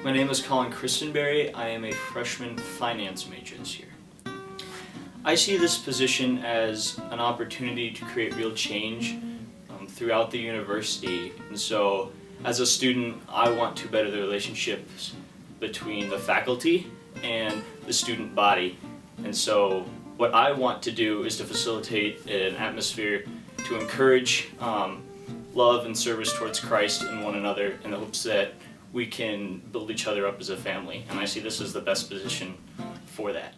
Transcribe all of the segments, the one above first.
My name is Colin Christenberry. I am a freshman finance major this year. I see this position as an opportunity to create real change throughout the university. And so, as a student, I want to better the relationships between the faculty and the student body. And so, what I want to do is to facilitate an atmosphere to encourage love and service towards Christ and one another in the hopes that we can build each other up as a family, and I see this as the best position for that.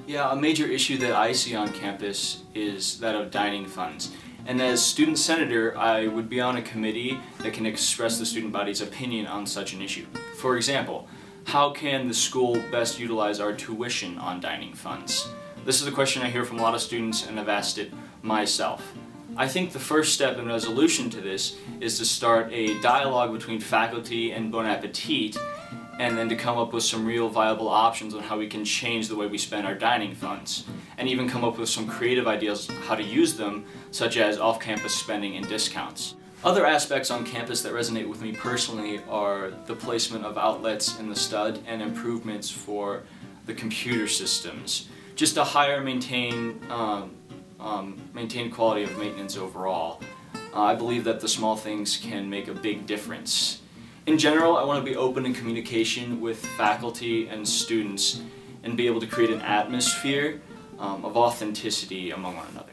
Yeah, a major issue that I see on campus is that of dining funds. And as student senator, I would be on a committee that can express the student body's opinion on such an issue. For example, how can the school best utilize our tuition on dining funds? This is a question I hear from a lot of students, and I've asked it myself. I think the first step in resolution to this is to start a dialogue between faculty and Bon Appetit, and then to come up with some real viable options on how we can change the way we spend our dining funds, and even come up with some creative ideas how to use them, such as off-campus spending and discounts. Other aspects on campus that resonate with me personally are the placement of outlets in the stud and improvements for the computer systems, just to higher maintain quality of maintenance overall. I believe that the small things can make a big difference. In general, I want to be open in communication with faculty and students and be able to create an atmosphere of authenticity among one another.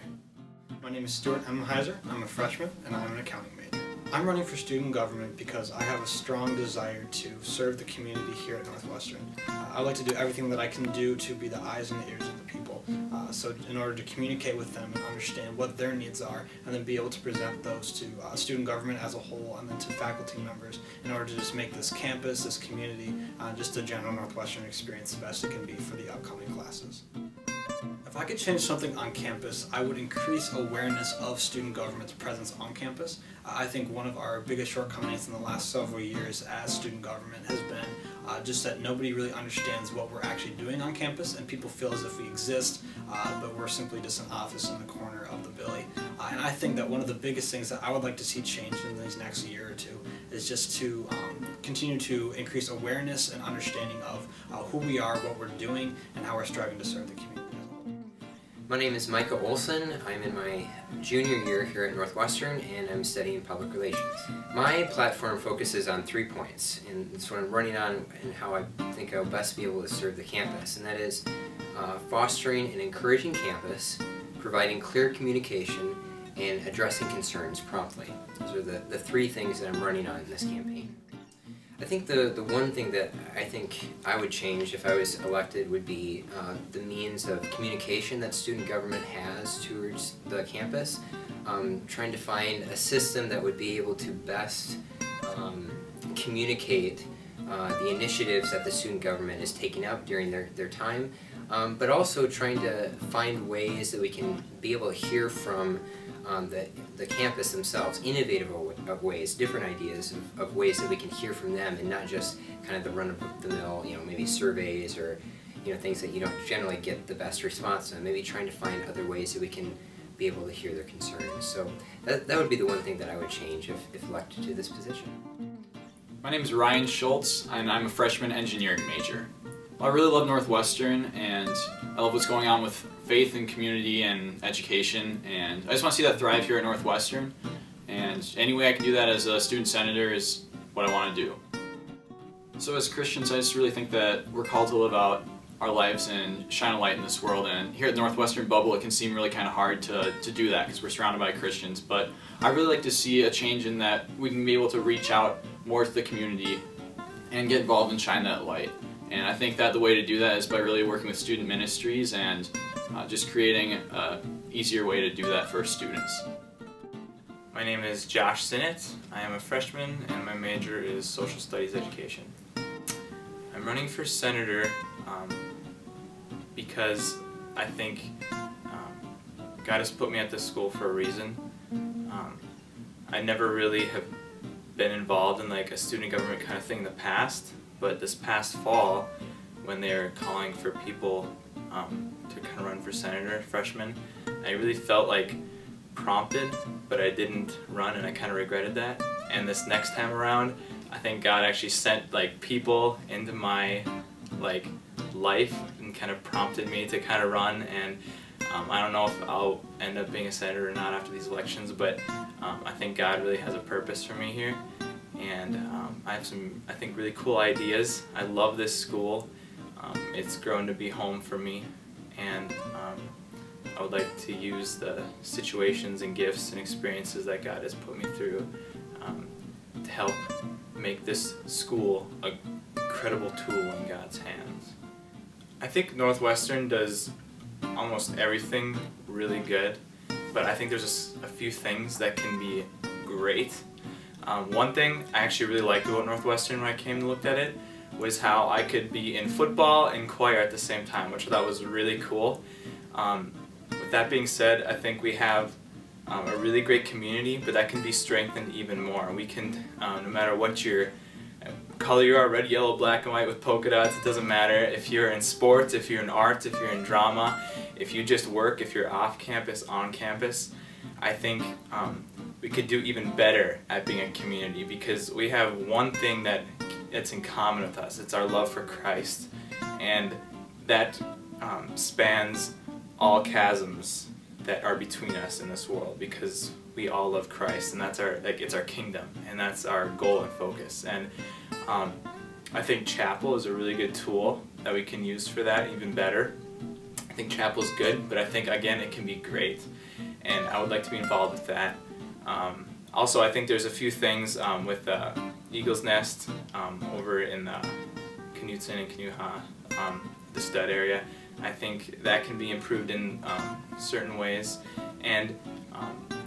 My name is Stuart Emmenheiser. I'm a freshman and I'm an accounting major. I'm running for student government because I have a strong desire to serve the community here at Northwestern. I like to do everything that I can do to be the eyes and the ears of the people. So in order to communicate with them and understand what their needs are, and then be able to present those to student government as a whole and then to faculty members in order to just make this campus, this community, just a general Northwestern experience the best it can be for the upcoming classes. If I could change something on campus, I would increase awareness of student government's presence on campus. I think one of our biggest shortcomings in the last several years as student government has been just that nobody really understands what we're actually doing on campus, and people feel as if we exist, but we're simply just an office in the corner of the building. And I think that one of the biggest things that I would like to see changed in these next year or two is just to continue to increase awareness and understanding of who we are, what we're doing, and how we're striving to serve the community. My name is Micah Olson. I'm in my junior year here at Northwestern, and I'm studying public relations. My platform focuses on 3 points, and it's what I'm running on and how I think I'll best be able to serve the campus, and that is fostering an encouraging campus, providing clear communication, and addressing concerns promptly. Those are the 3 things that I'm running on in this campaign. I think the one thing that I think I would change if I was elected would be the means of communication that student government has towards the campus. Trying to find a system that would be able to best communicate the initiatives that the student government is taking up during their time, but also trying to find ways that we can be able to hear from the campus themselves, innovative ways, different ideas of ways that we can hear from them, and not just kind of the run-of-the-mill, maybe surveys or things that you don't generally get the best response on. Maybe trying to find other ways that we can be able to hear their concerns. So that would be the one thing that I would change if elected to this position. My name is Ryan Schultz, and I'm a freshman engineering major. Well, I really love Northwestern, and I love what's going on with faith and community and education, and I just want to see that thrive here at Northwestern, and any way I can do that as a student senator is what I want to do. So as Christians, I just really think that we're called to live out our lives and shine a light in this world, and here at the Northwestern bubble it can seem really kind of hard to do that because we're surrounded by Christians, but I really like to see a change in that we can be able to reach out more to the community and get involved and shine that light. And I think that the way to do that is by really working with student ministries and just creating an easier way to do that for students. My name is Josh Sinnott. I am a freshman and my major is social studies education. I'm running for senator because I think God has put me at this school for a reason. I never really have been involved in like a student government kind of thing in the past, but this past fall, when they were calling for people to kind of run for senator, freshmen, I really felt like prompted, but I didn't run and I kind of regretted that. And this next time around, I think God actually sent like people into my like life and kind of prompted me to kind of run, and I don't know if I'll end up being a senator or not after these elections, but I think God really has a purpose for me here, and I have some, I think, really cool ideas. I love this school. It's grown to be home for me, and I would like to use the situations and gifts and experiences that God has put me through to help make this school an incredible tool in God's hands. I think Northwestern does almost everything really good, but I think there's a few things that can be great. One thing I actually really liked about Northwestern when I came to look at it was how I could be in football and choir at the same time, which I thought was really cool. With that being said, I think we have a really great community, but that can be strengthened even more. We can, no matter what your color you are, red, yellow, black and white with polka dots, it doesn't matter. If you're in sports, if you're in arts, if you're in drama, if you just work, if you're off campus, on campus, I think we could do even better at being a community, because we have one thing that's in common with us. It's our love for Christ, and that spans all chasms that are between us in this world, because we all love Christ, and that's our, like, it's our kingdom, and that's our goal and focus. And I think chapel is a really good tool that we can use for that even better. I think chapel is good, but I think again it can be great, and I would like to be involved with that. Also, I think there's a few things with Eagle's Nest over in Knutson and Kanuha, the stud area. I think that can be improved in certain ways, and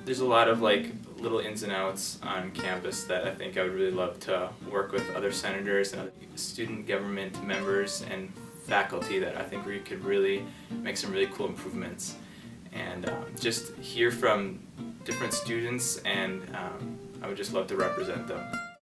there's a lot of like little ins and outs on campus that I think I would really love to work with other senators and other student government members and faculty that I think we could really make some really cool improvements, and just hear from different students, and I would just love to represent them.